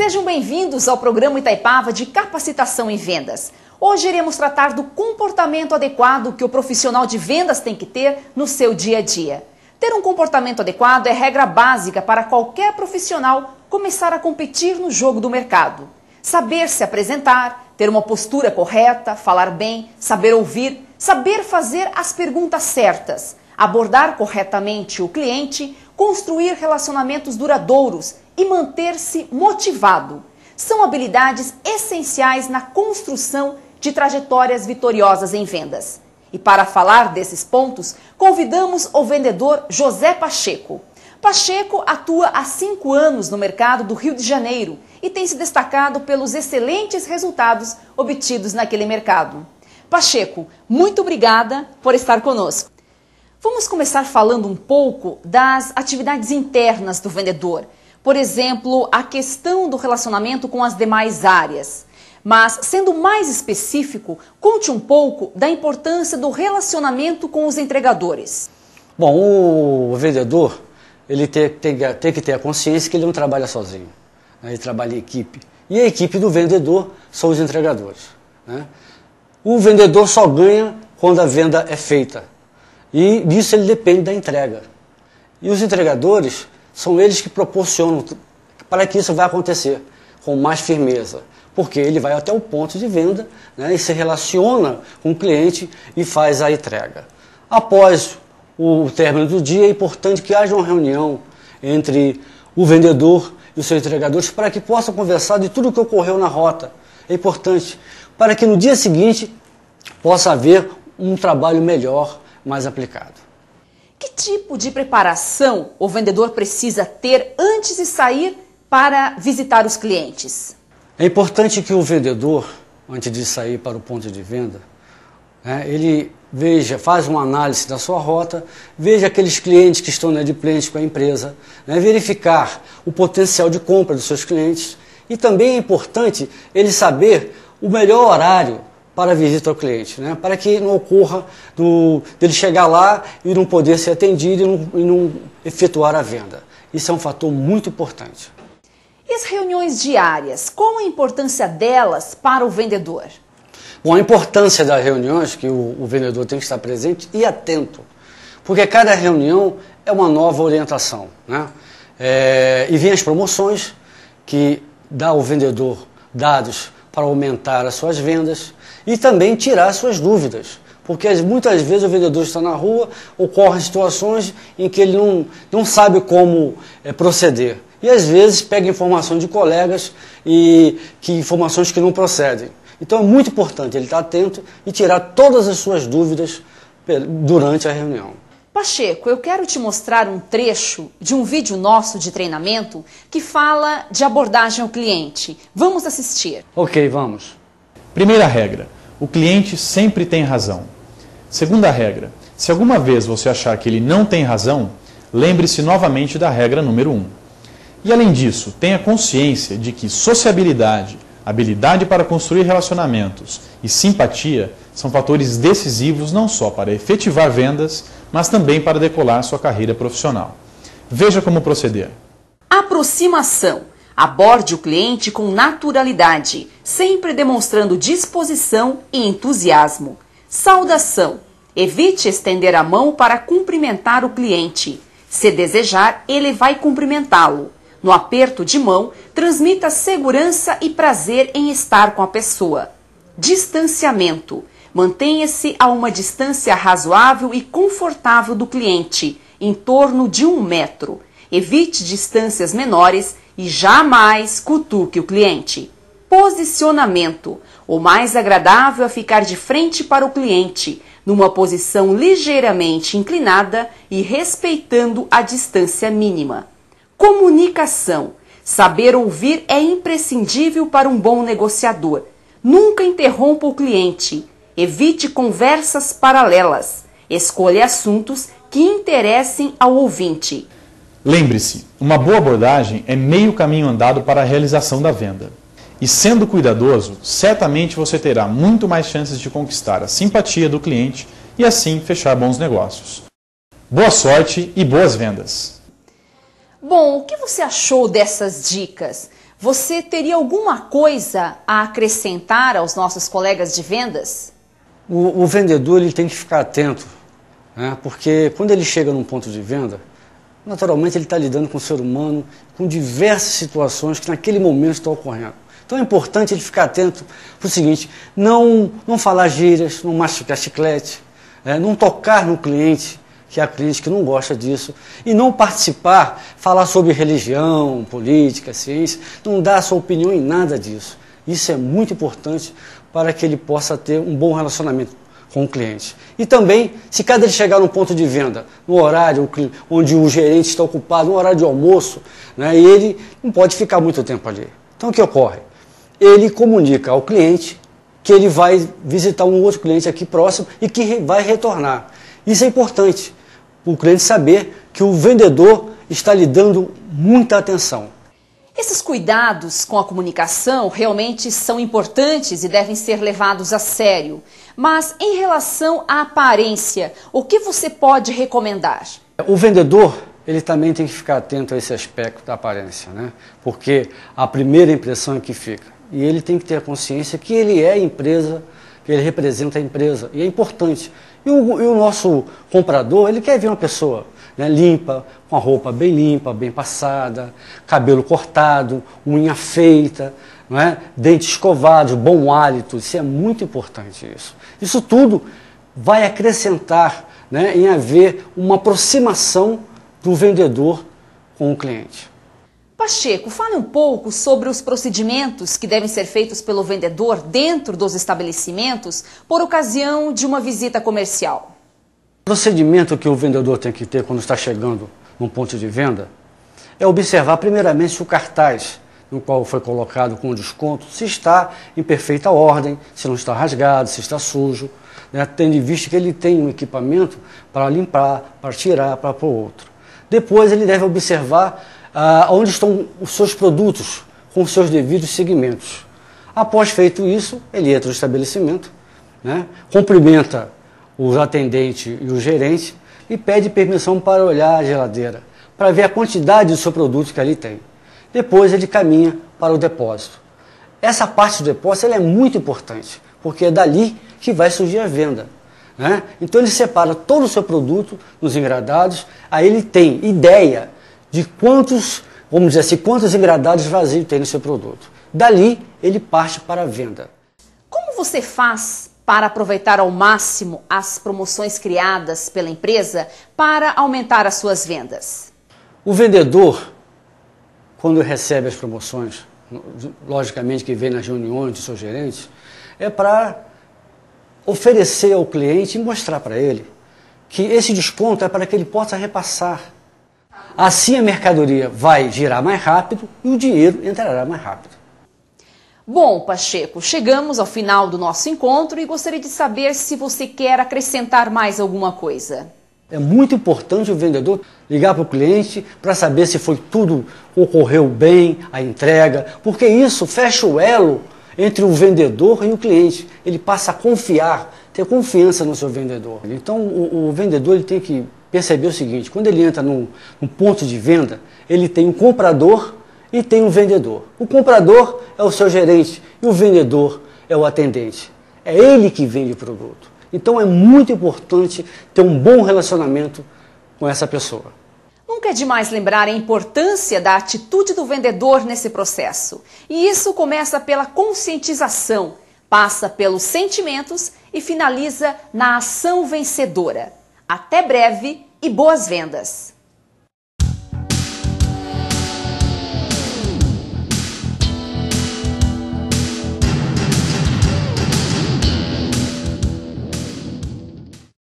Sejam bem-vindos ao programa Itaipava de Capacitação em Vendas. Hoje iremos tratar do comportamento adequado que o profissional de vendas tem que ter no seu dia a dia. Ter um comportamento adequado é regra básica para qualquer profissional começar a competir no jogo do mercado. Saber se apresentar, ter uma postura correta, falar bem, saber ouvir, saber fazer as perguntas certas, abordar corretamente o cliente, construir relacionamentos duradouros e manter-se motivado. São habilidades essenciais na construção de trajetórias vitoriosas em vendas. E para falar desses pontos, convidamos o vendedor José Pacheco. Pacheco atua há 5 anos no mercado do Rio de Janeiro e tem se destacado pelos excelentes resultados obtidos naquele mercado. Pacheco, muito obrigada por estar conosco. Vamos começar falando um pouco das atividades internas do vendedor. Por exemplo, a questão do relacionamento com as demais áreas. Mas, sendo mais específico, conte um pouco da importância do relacionamento com os entregadores. Bom, o vendedor ele tem que ter a consciência que ele não trabalha sozinho, né? Ele trabalha em equipe. E a equipe do vendedor são os entregadores, né? O vendedor só ganha quando a venda é feita. E disso ele depende da entrega. E os entregadores são eles que proporcionam para que isso vai acontecer com mais firmeza. Porque ele vai até o ponto de venda, né, e se relaciona com o cliente e faz a entrega. Após o término do dia, é importante que haja uma reunião entre o vendedor e os seus entregadores para que possam conversar de tudo o que ocorreu na rota. É importante para que no dia seguinte possa haver um trabalho melhor, mais aplicado. Que tipo de preparação o vendedor precisa ter antes de sair para visitar os clientes? É importante que o vendedor, antes de sair para o ponto de venda, né, ele faz uma análise da sua rota, veja aqueles clientes que estão inadimplentes com a empresa, né, verificar o potencial de compra dos seus clientes, e também é importante ele saber o melhor horário para a visita ao cliente, né? Para que não ocorra dele chegar lá e não poder ser atendido e não efetuar a venda. Isso é um fator muito importante. E as reuniões diárias, qual a importância delas para o vendedor? Bom, a importância das reuniões que o vendedor tem que estar presente e atento, porque cada reunião é uma nova orientação, né? E vem as promoções que dá ao vendedor dados para aumentar as suas vendas e também tirar suas dúvidas, porque muitas vezes o vendedor está na rua, ocorrem situações em que ele não sabe como proceder. E às vezes pega informação de colegas e informações que não procedem. Então é muito importante ele estar atento e tirar todas as suas dúvidas durante a reunião. Pacheco, eu quero te mostrar um trecho de um vídeo nosso de treinamento que fala de abordagem ao cliente. Vamos assistir. Ok, vamos. Primeira regra, o cliente sempre tem razão. Segunda regra, se alguma vez você achar que ele não tem razão, lembre-se novamente da regra número 1. E além disso, tenha consciência de que sociabilidade, habilidade para construir relacionamentos e simpatia são fatores decisivos não só para efetivar vendas, mas também para decolar sua carreira profissional. Veja como proceder. Aproximação. Aborde o cliente com naturalidade, sempre demonstrando disposição e entusiasmo. Saudação. Evite estender a mão para cumprimentar o cliente. Se desejar, ele vai cumprimentá-lo. No aperto de mão, transmita segurança e prazer em estar com a pessoa. Distanciamento. Mantenha-se a uma distância razoável e confortável do cliente, em torno de 1 metro. Evite distâncias menores e jamais cutuque o cliente. Posicionamento. O mais agradável é ficar de frente para o cliente, numa posição ligeiramente inclinada e respeitando a distância mínima. Comunicação. Saber ouvir é imprescindível para um bom negociador. Nunca interrompa o cliente. Evite conversas paralelas. Escolha assuntos que interessem ao ouvinte. Lembre-se, uma boa abordagem é meio caminho andado para a realização da venda. E sendo cuidadoso, certamente você terá muito mais chances de conquistar a simpatia do cliente e assim fechar bons negócios. Boa sorte e boas vendas! Bom, o que você achou dessas dicas? Você teria alguma coisa a acrescentar aos nossos colegas de vendas? O vendedor ele tem que ficar atento, né? Porque quando ele chega num ponto de venda, naturalmente ele está lidando com o ser humano, com diversas situações que naquele momento estão ocorrendo. Então é importante ele ficar atento para o seguinte: não falar gírias, não mastigar chiclete, não tocar no cliente, que há cliente que não gosta disso, e não participar, falar sobre religião, política, ciência, não dar a sua opinião em nada disso. Isso é muito importante para que ele possa ter um bom relacionamento com o cliente. E também, se cada ele chegar num ponto de venda, no horário onde o gerente está ocupado, no horário de almoço, né, e ele não pode ficar muito tempo ali. Então o que ocorre? Ele comunica ao cliente que ele vai visitar um outro cliente aqui próximo e que vai retornar. Isso é importante, o cliente saber que o vendedor está lhe dando muita atenção. Esses cuidados com a comunicação realmente são importantes e devem ser levados a sério. Mas em relação à aparência, o que você pode recomendar? O vendedor, ele também tem que ficar atento a esse aspecto da aparência, né? Porque a primeira impressão é que fica. E ele tem que ter a consciência que ele é a empresa, que ele representa a empresa. E é importante. E o nosso comprador, ele quer ver uma pessoa, né, limpa, com a roupa bem limpa, bem passada, cabelo cortado, unha feita, não é? Dentes escovados, bom hálito. Isso é muito importante. Isso tudo vai acrescentar, né, em haver uma aproximação do vendedor com o cliente. Pacheco, fale um pouco sobre os procedimentos que devem ser feitos pelo vendedor dentro dos estabelecimentos por ocasião de uma visita comercial. O procedimento que o vendedor tem que ter quando está chegando num ponto de venda é observar primeiramente se o cartaz no qual foi colocado com desconto se está em perfeita ordem, se não está rasgado, se está sujo, né, tendo em vista que ele tem um equipamento para limpar, para tirar, para pôr outro. Depois ele deve observar onde estão os seus produtos com os seus devidos segmentos. Após feito isso, ele entra no estabelecimento, né, cumprimenta os atendentes e o gerente e pede permissão para olhar a geladeira, para ver a quantidade do seu produto que ali tem. Depois ele caminha para o depósito. Essa parte do depósito ela é muito importante, porque é dali que vai surgir a venda, né? Então ele separa todo o seu produto nos engradados, aí ele tem ideia de quantos, vamos dizer assim, quantos engradados vazios tem no seu produto. Dali ele parte para a venda. Como você faz para aproveitar ao máximo as promoções criadas pela empresa para aumentar as suas vendas? O vendedor, quando recebe as promoções, logicamente que vem nas reuniões dos seus gerentes, é para oferecer ao cliente e mostrar para ele que esse desconto é para que ele possa repassar. Assim a mercadoria vai girar mais rápido e o dinheiro entrará mais rápido. Bom, Pacheco, chegamos ao final do nosso encontro e gostaria de saber se você quer acrescentar mais alguma coisa. É muito importante o vendedor ligar para o cliente para saber se foi tudo, ocorreu bem, a entrega, porque isso fecha o elo entre o vendedor e o cliente. Ele passa a confiar, ter confiança no seu vendedor. Então o vendedor ele tem que perceber o seguinte: quando ele entra num ponto de venda, ele tem um comprador e tem um vendedor. O comprador é o seu gerente e o vendedor é o atendente. É ele que vende o produto. Então é muito importante ter um bom relacionamento com essa pessoa. Nunca é demais lembrar a importância da atitude do vendedor nesse processo. E isso começa pela conscientização, passa pelos sentimentos e finaliza na ação vencedora. Até breve e boas vendas!